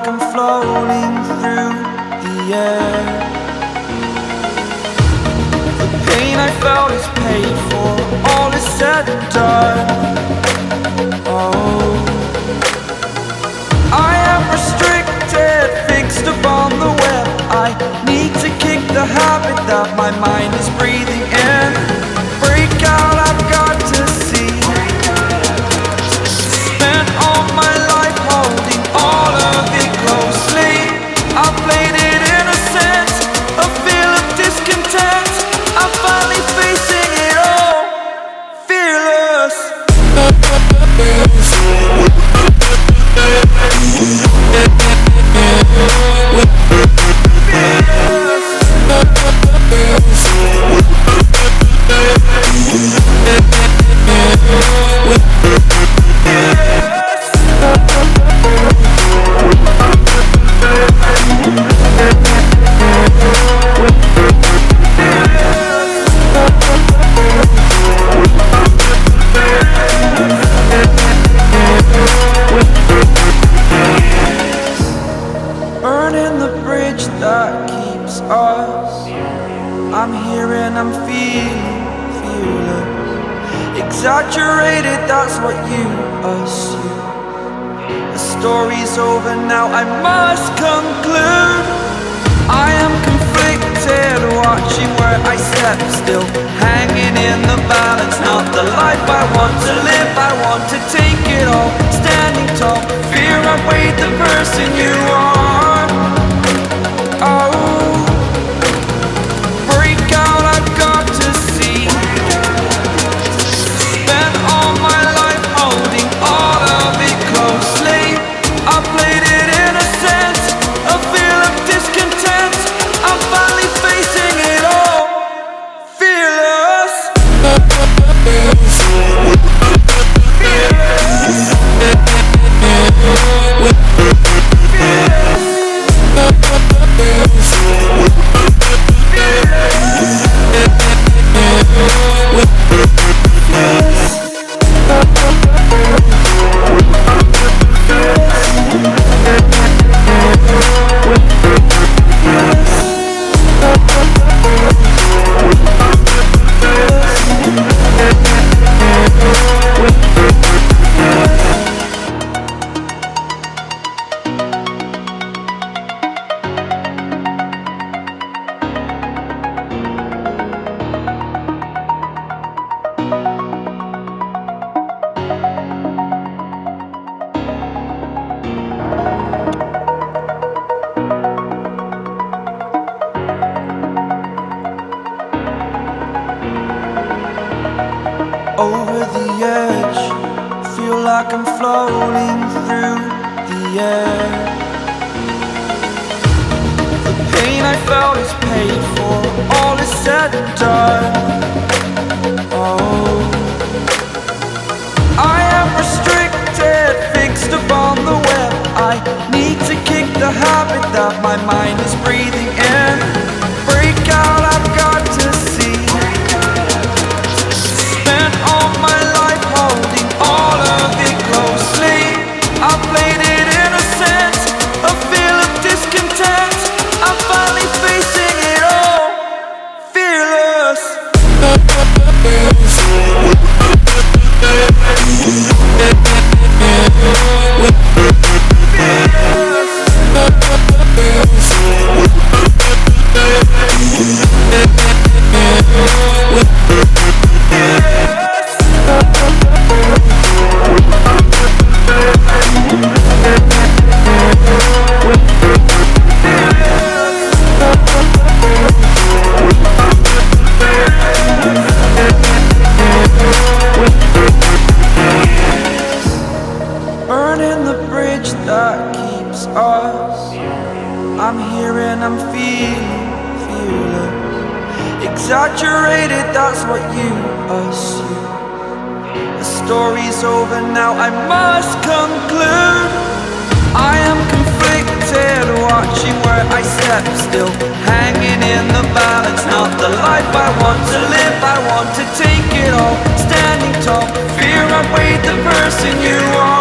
like I'm floating through the air. The pain I felt is paid for, all is said and done. Oh, I am restricted, fixed upon the web. I need to kick the habit that my mind is breathing in. Break out, I've got to see. Spent all my life holding all of it closely. I played it innocent, a feel of discontent. I'm finally facing it all, fearless. Burning the bridge that keeps us. I'm here and I'm feeling fearless. Exaggerated, that's what you assume. The story's over now, I must conclude. I am conflicted, watching where I step still, hanging in the balance. Not the life I want to live, I want to take it all. Standing tall, fear outweighed the person you are. Oh, break out, I've got to see. Spent all my life holding all of it closely. I played it innocent, a feel of discontent. I'm finally facing it all, fearless. Over the edge, feel like I'm floating through the air. The pain I felt is paid for, all is said and done. Oh, I am restricted, fixed upon the web. I need to kick the habit that my mind is breathing in. Break out, I've got to see. Spent all my life holding all of it closely. I played it innocent, a feel of discontent. I'm finally facing it all, fearless. Burning the bridge that keeps us. I'm here and I'm feeling fearless. Exaggerated, that's what you assume. The story's over now, I must conclude. I am conflicted, watching where I step still, hanging in the balance. Not the life I want to live, I want to take it all. Standing tall, fear outweighed the person you are.